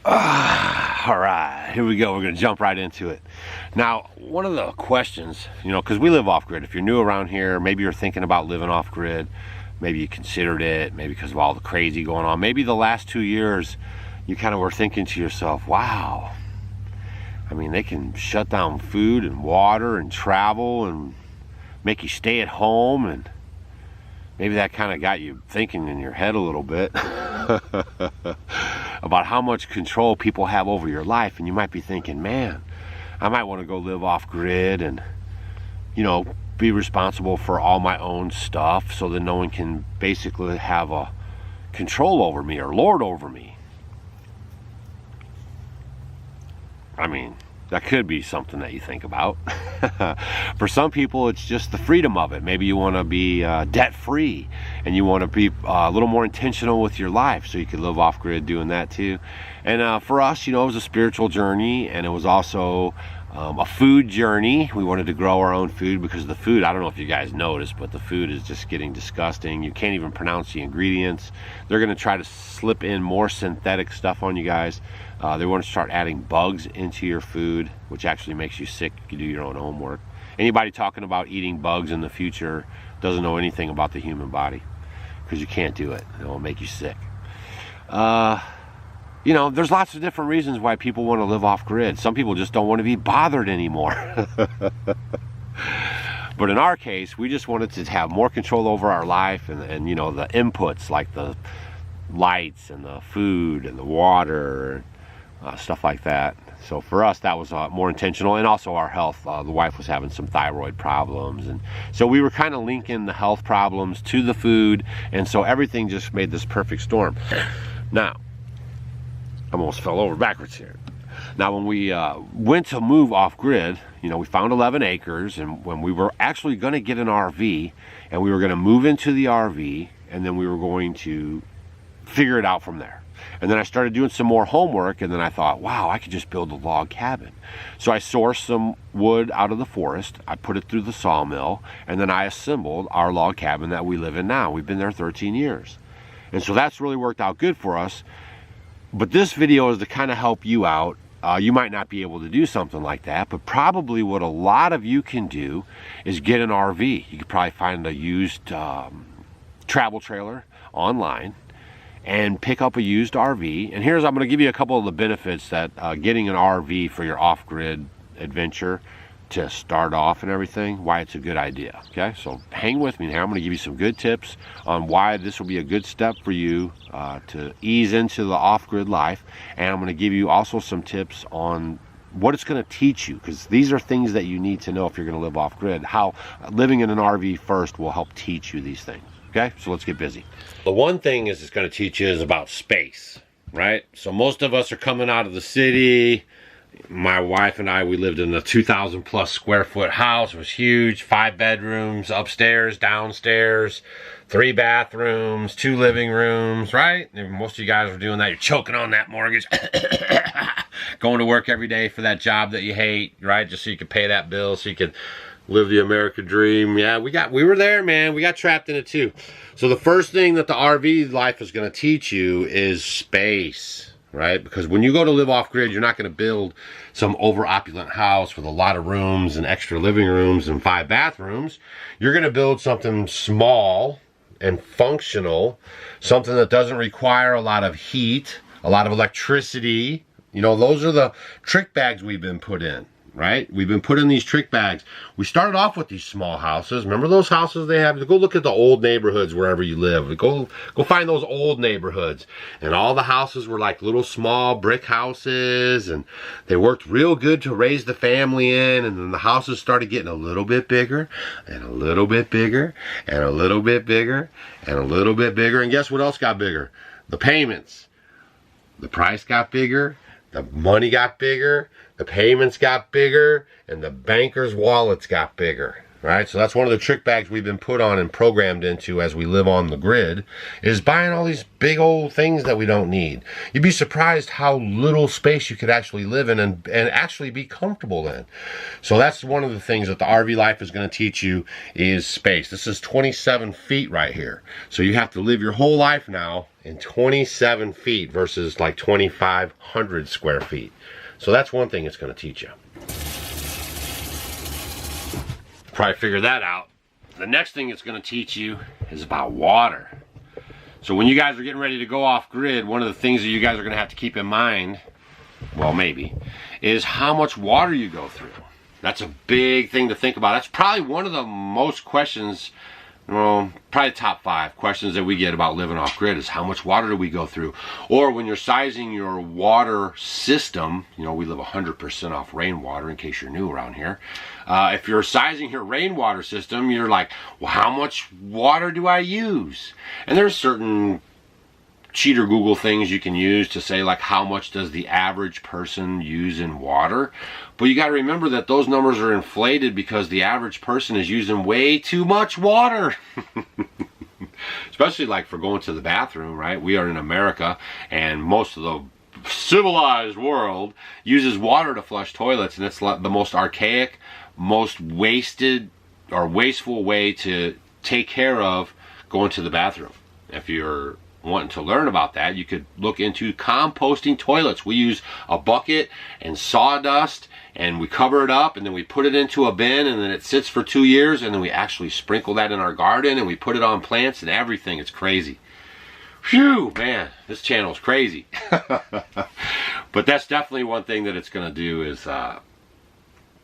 All right, here we go. We're going to jump right into it. Now, one of the questions, because we live off grid. If you're new around here, maybe you're thinking about living off grid. Maybe you considered it, maybe because of all the crazy going on. Maybe the last 2 years, you kind of were thinking to yourself, wow, I mean, they can shut down food and water and travel and make you stay at home, and maybe that kind of got you thinking in your head a little bit about how much control people have over your life. And you might be thinking, man, I might want to go live off grid and, be responsible for all my own stuff so that no one can basically have a control over me or lord over me. I mean, that could be something that you think about. For some people, it's just the freedom of it. Maybe you want to be debt-free and you want to be a little more intentional with your life, so you could live off-grid doing that too. And for us, it was a spiritual journey, and it was also a food journey. We wanted to grow our own food because the food, I don't know if you guys noticed, but the food is just getting disgusting. You can't even pronounce the ingredients. They're going to try to slip in more synthetic stuff on you guys. They want to start adding bugs into your food, which actually makes you sick if you do your own homework. Anybody talking about eating bugs in the future doesn't know anything about the human body, because you can't do it. It will make you sick. There's lots of different reasons why people want to live off grid. Some people just don't want to be bothered anymore. But in our case, we just wanted to have more control over our life and the inputs like the lights and the food and the water, stuff like that. So for us, that was more intentional, and also our health. The wife was having some thyroid problems, and so we were kind of linking the health problems to the food, and so everything just made this perfect storm. Now, I almost fell over backwards here. Now, when we went to move off grid, we found 11 acres, and when we were actually going to get an RV, and we were going to move into the RV, and then we were going to figure it out from there. And then I started doing some more homework, and then I thought, wow, I could just build a log cabin. So I sourced some wood out of the forest, I put it through the sawmill, and then I assembled our log cabin that we live in now. We've been there 13 years. And so that's really worked out good for us. But this video is to kind of help you out. You might not be able to do something like that, but probably what a lot of you can do is get an RV. You could probably find a used travel trailer online and pick up a used RV. And I'm going to give you a couple of the benefits that getting an RV for your off-grid adventure to start off and everything, why it's a good idea. Okay, so hang with me here. I'm going to give you some good tips on why this will be a good step for you to ease into the off-grid life, and I'm going to give you also some tips on what it's going to teach you, because these are things that you need to know if you're going to live off-grid. How living in an RV first will help teach you these things. Okay, so let's get busy. The one thing it's going to teach you is about space, right? So most of us are coming out of the city. My wife and I, we lived in a 2,000 plus square foot house. It was huge, 5 bedrooms, upstairs, downstairs, 3 bathrooms, 2 living rooms, right? And most of you guys are doing that. You're choking on that mortgage, going to work every day for that job that you hate, right? Just so you can pay that bill, so you can live the American dream. Yeah, we were there, man. We got trapped in it too. So the first thing that the RV life is going to teach you is space, right? Because when you go to live off grid, you're not going to build some over opulent house with a lot of rooms and extra living rooms and 5 bathrooms. You're going to build something small and functional, something that doesn't require a lot of heat, a lot of electricity. Those are the trick bags we've been put in, right? We've been put in these trick bags. We started off with these small houses. Remember those houses they have? Go look at the old neighborhoods wherever you live. Go find those old neighborhoods. And all the houses were like little small brick houses, and they worked real good to raise the family in. And then the houses started getting a little bit bigger, and a little bit bigger, and a little bit bigger, and a little bit bigger. And guess what else got bigger? The payments. The price got bigger. The money got bigger, the payments got bigger, and the bankers' wallets got bigger. right? So that's one of the trick bags we've been put on and programmed into as we live on the grid, is buying all these big old things that we don't need. You'd be surprised how little space you could actually live in and actually be comfortable in. So that's one of the things that the RV life is going to teach you, is space. This is 27 feet right here. So you have to live your whole life now in 27 feet versus like 2,500 square feet. So that's one thing it's going to teach you. Probably figure that out. The next thing it's going to teach you is about water. So when you guys are getting ready to go off grid, one of the things that you guys are going to have to keep in mind, well maybe, is how much water you go through. That's a big thing to think about. That's probably one of the most questions, well, probably top 5 questions that we get about living off grid is how much water do we go through? Or when you're sizing your water system, you know, we live 100% off rainwater, in case you're new around here. If you're sizing your rainwater system, you're like, well, how much water do I use? And there's certain cheater Google things you can use to say, like, how much does the average person use in water? But you got to remember that those numbers are inflated because the average person is using way too much water. Especially like for going to the bathroom, right? We are in America, and most of the civilized world uses water to flush toilets, and it's the most archaic, most wasted or wasteful way to take care of going to the bathroom. If you're wanting to learn about that, you could look into composting toilets. We use a bucket and sawdust, and we cover it up, and then we put it into a bin, and then it sits for 2 years, and then we actually sprinkle that in our garden, and we put it on plants and everything. It's crazy. Phew, man, this channel is crazy. But that's definitely one thing that it's going to do, is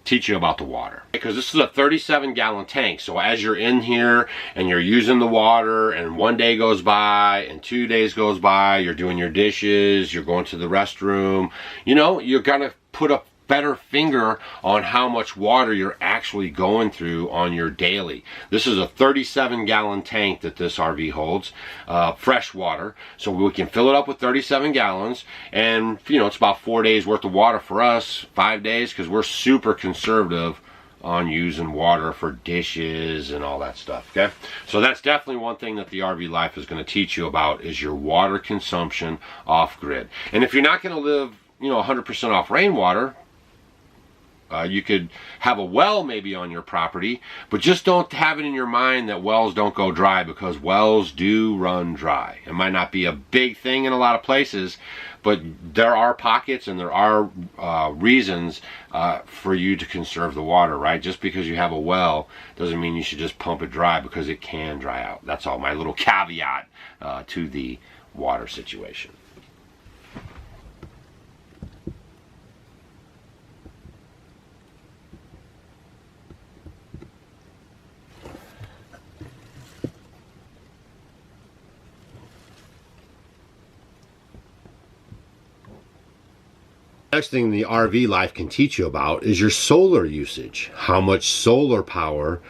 teach you about the water, because this is a 37-gallon tank. So as you're in here and you're using the water, and 1 day goes by and 2 days goes by, you're doing your dishes, you're going to the restroom, you know, you're gonna put a better finger on how much water you're actually going through on your daily. This is a 37-gallon tank that this RV holds, fresh water. So we can fill it up with 37 gallons, and you know, it's about 4 days worth of water for us, 5 days, because we're super conservative on using water for dishes and all that stuff. Okay, so that's definitely one thing that the RV life is going to teach you about, is your water consumption off grid. And if you're not going to live, you know, 100% off rainwater, you could have a well maybe on your property, but just don't have it in your mind that wells don't go dry, because wells do run dry. It might not be a big thing in a lot of places, but there are pockets and there are reasons for you to conserve the water, right? Just because you have a well doesn't mean you should just pump it dry, because it can dry out. That's all, my little caveat to the water situation. Next thing the RV life can teach you about is your solar usage. How much solar power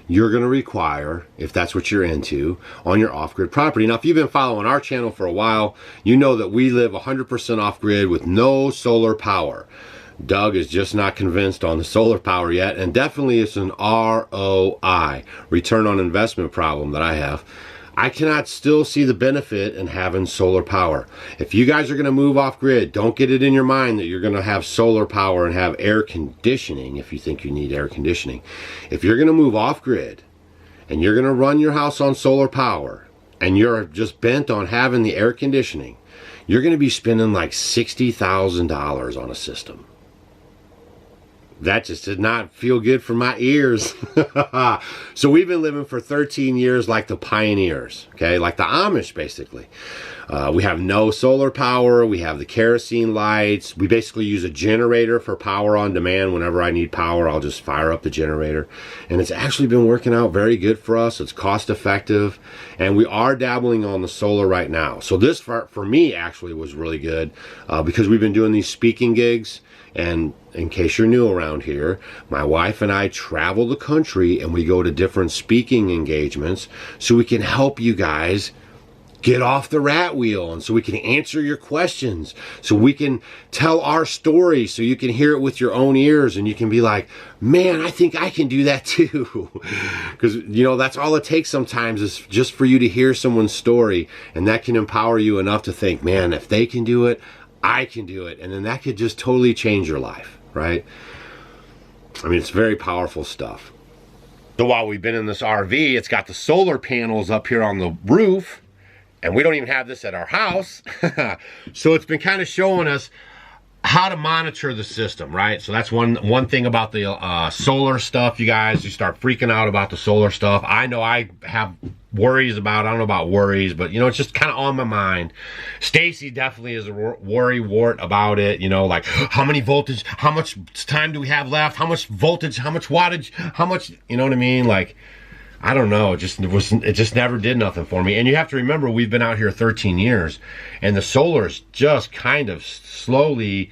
you're going to require, if that's what you're into, on your off-grid property. Now, if you've been following our channel for a while, you know that we live 100% off-grid with no solar power. Doug is just not convinced on the solar power yet, and definitely it's an ROI, return on investment problem that I have. I cannot still see the benefit in having solar power. If you guys are going to move off grid, don't get it in your mind that you're going to have solar power and have air conditioning if you think you need air conditioning. If you're going to move off grid and you're going to run your house on solar power and you're just bent on having the air conditioning, you're going to be spending like $60,000 on a system. That just did not feel good for my ears. So we've been living for 13 years like the pioneers, okay? Like the Amish, basically. We have no solar power. We have the kerosene lights. We basically use a generator for power on demand. Whenever I need power, I'll just fire up the generator. And it's actually been working out very good for us. It's cost effective. And we are dabbling on the solar right now. So this, for me, actually was really good because we've been doing these speaking gigs. And in case you're new around here, my wife and I travel the country and we go to different speaking engagements so we can help you guys get off the rat wheel, and so we can answer your questions, so we can tell our story, so you can hear it with your own ears, and you can be like, man, I think I can do that too. Because, you know, that's all it takes sometimes, is just for you to hear someone's story, and that can empower you enough to think, man, if they can do it, I can do it. And then that could just totally change your life, right? I mean, it's very powerful stuff. So while we've been in this RV, it's got the solar panels up here on the roof, and we don't even have this at our house. So it's been kind of showing us how to monitor the system, right? So that's one thing about the solar stuff, you guys. You start freaking out about the solar stuff. I know I have worries about, I don't know about worries, but you know, it's just kind of on my mind. Stacy definitely is a worry wart about it, you know, like how many voltage, how much time do we have left, how much voltage, how much wattage, how much, you know what I mean? Like, I don't know, it just never did nothing for me. And you have to remember, we've been out here 13 years, and the solar is just kind of slowly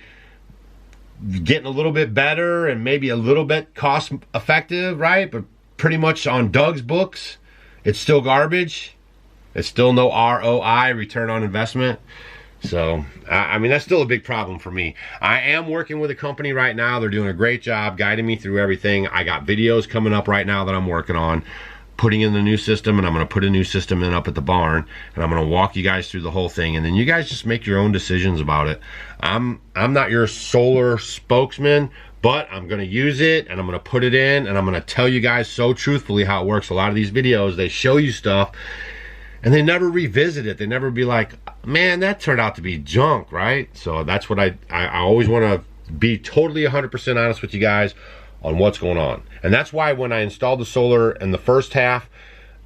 getting a little bit better and maybe a little bit cost effective, right? But pretty much on Doug's books, it's still garbage. It's still no ROI, return on investment. So, I mean, that's still a big problem for me. I am working with a company right now. They're doing a great job guiding me through everything. I got videos coming up right now that I'm working on, putting in the new system, and I'm going to put a new system in up at the barn, and I'm going to walk you guys through the whole thing, and then you guys just make your own decisions about it. I'm not your solar spokesman, but I'm going to use it, and I'm going to put it in, and I'm going to tell you guys so truthfully how it works. A lot of these videos, they show you stuff, and they never revisit it. They never be like, man, that turned out to be junk, right? So that's what I always want to be totally 100% honest with you guys on what's going on. And that's why when I installed the solar in the first half,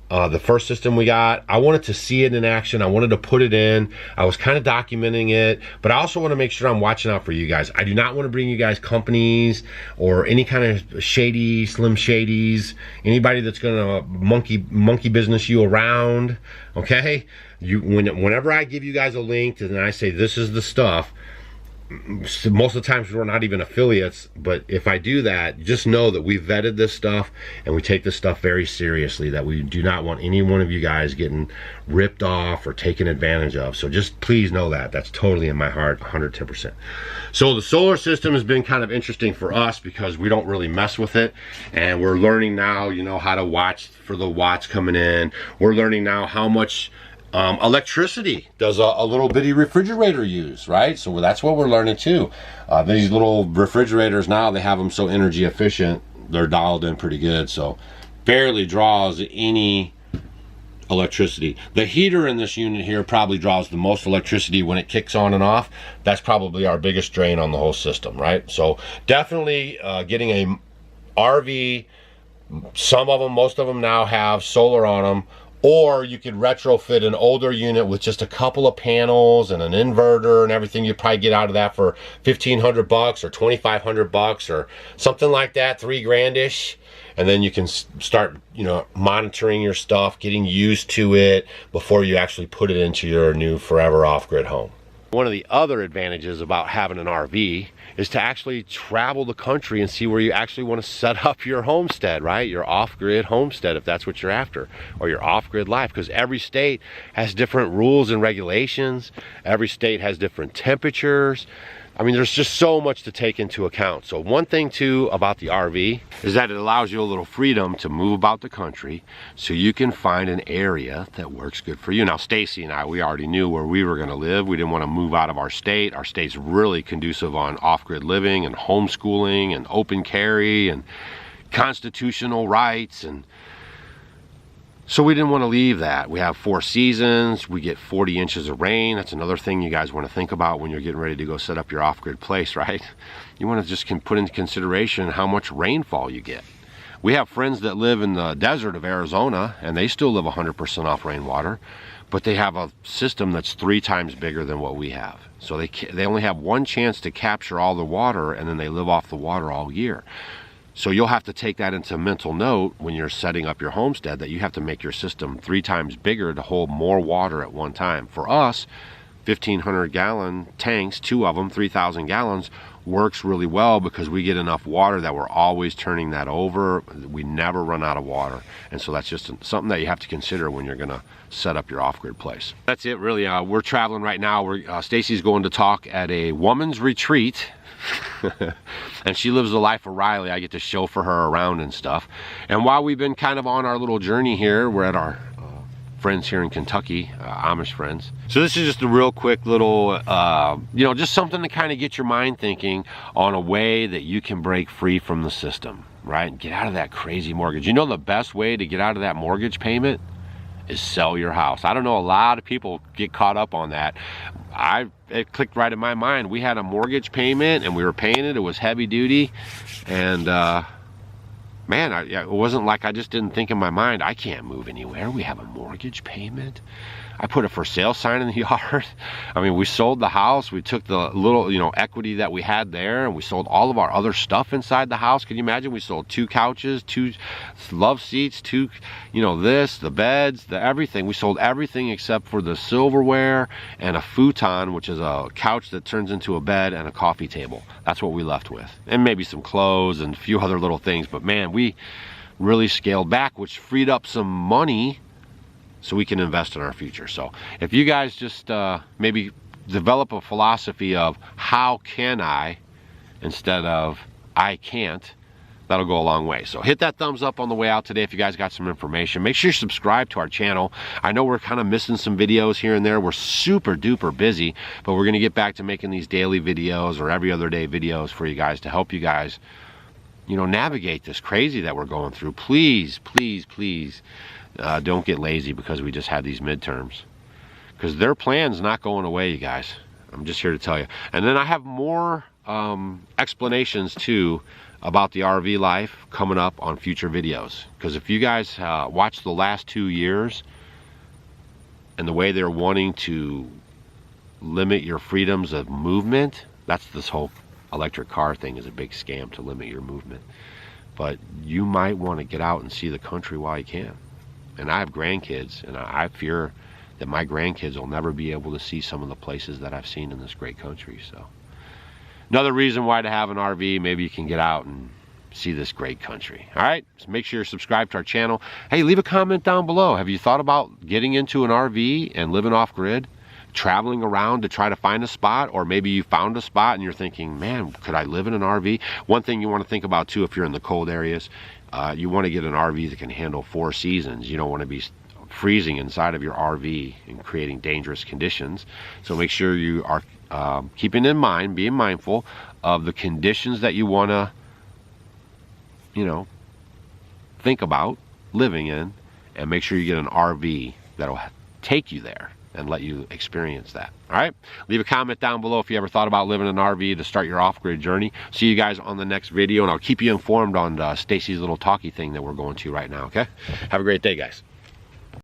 the first system we got, I wanted to see it in action. I wanted to put it in. I was kind of documenting it, but I also want to make sure I'm watching out for you guys. I do not want to bring you guys companies or any kind of shady, slim shadies, anybody that's going to monkey business you around, okay? Whenever I give you guys a link and I say this is the stuff, most of the times we're not even affiliates, but if I do that, just know that we've vetted this stuff and we take this stuff very seriously, that we do not want any one of you guys getting ripped off or taken advantage of. So just please know that. That's totally in my heart, 110%. So the solar system has been kind of interesting for us because we don't really mess with it, and we're learning now, you know, how to watch for the watts coming in. We're learning now how much electricity does a little bitty refrigerator use, right? So that's what we're learning too. These little refrigerators now, they have them so energy efficient, they're dialed in pretty good, so barely draws any electricity. The heater in this unit here probably draws the most electricity when it kicks on and off. That's probably our biggest drain on the whole system, right? So definitely getting a RV, some of them, most of them now have solar on them. Or you could retrofit an older unit with just a couple of panels and an inverter and everything. You'd probably get out of that for $1,500 or $2,500 or something like that, $3 grand-ish. And then you can start, you know, monitoring your stuff, getting used to it before you actually put it into your new forever off-grid home. One of the other advantages about having an RV is to actually travel the country and see where you actually want to set up your homestead, right? Your off-grid homestead, if that's what you're after, or your off-grid life, because every state has different rules and regulations. Every state has different temperatures. I mean, there's just so much to take into account. So one thing too about the RV is that it allows you a little freedom to move about the country so you can find an area that works good for you. Now, Stacy and I, we already knew where we were gonna live. We didn't wanna move out of our state. Our state's really conducive on off-grid living and homeschooling and open carry and constitutional rights, and so we didn't want to leave that. We have 4 seasons. We get 40 inches of rain. That's another thing you guys want to think about when you're getting ready to go set up your off-grid place, right? You want to just put into consideration how much rainfall you get. We have friends that live in the desert of Arizona, and they still live 100% off rainwater, but they have a system that's 3 times bigger than what we have. So they only have one chance to capture all the water, and then they live off the water all year. So you'll have to take that into mental note when you're setting up your homestead, that you have to make your system 3 times bigger to hold more water at one time. For us, 1,500 gallon tanks, 2 of them, 3,000 gallons, works really well because we get enough water that we're always turning that over. We never run out of water. And so that's just something that you have to consider when you're gonna set up your off-grid place. That's it really. We're traveling right now. Stacy's going to talk at a woman's retreat. And she lives the life of Riley. I get to chauffeur her around and stuff. And while we've been kind of on our little journey here, we're at our friends here in Kentucky, Amish friends. So this is just a real quick little, you know, just something to kind of get your mind thinking on a way that you can break free from the system, right? And get out of that crazy mortgage. You know, the best way to get out of that mortgage payment is sell your house. I don't know, a lot of people get caught up on that. It clicked right in my mind. We had a mortgage payment and we were paying it. It was heavy duty. And man, it wasn't like I just didn't think in my mind, I can't move anywhere. We have a mortgage payment. I put a for sale sign in the yard. I mean, we sold the house. We took the little, you know, equity that we had there, and we sold all of our other stuff inside the house. Can you imagine? We sold 2 couches, 2 love seats, 2, you know, the beds, the everything. We sold everything except for the silverware and a futon, which is a couch that turns into a bed, and a coffee table. That's what we left with. And maybe some clothes and a few other little things. But man, we really scaled back, which freed up some money so we can invest in our future. So if you guys just maybe develop a philosophy of how can I instead of I can't, that'll go a long way. So hit that thumbs up on the way out today if you guys got some information. Make sure you subscribe to our channel. I know we're kind of missing some videos here and there. We're super duper busy, but we're going to get back to making these daily videos or every other day videos for you guys to help you guys, you know, navigate this crazy that we're going through. Please, please, please, don't get lazy because we just had these midterms, because their plan's not going away, you guys. I'm just here to tell you. And then I have more explanations too about the RV life coming up on future videos, because if you guys watch the last 2 years and the way they're wanting to limit your freedoms of movement, that's this whole electric car thing is a big scam to limit your movement. But you might want to get out and see the country while you can. And I have grandkids, and I fear that my grandkids will never be able to see some of the places that I've seen in this great country. So another reason why to have an RV, maybe you can get out and see this great country. All right, so make sure you're subscribed to our channel. Hey, leave a comment down below. Have you thought about getting into an RV and living off grid, traveling around to try to find a spot? Or maybe you found a spot and you're thinking, man, could I live in an RV? One thing you want to think about too, if you're in the cold areas, you want to get an RV that can handle 4 seasons. You don't want to be freezing inside of your RV and creating dangerous conditions. So make sure you are keeping in mind, being mindful of the conditions that you want to, you know, think about living in, and make sure you get an RV that'll take you there and let you experience that. All right, leave a comment down below if you ever thought about living in an RV to start your off-grid journey. See you guys on the next video, and I'll keep you informed on Stacy's little talkie thing that we're going to right now. Okay, have a great day, guys.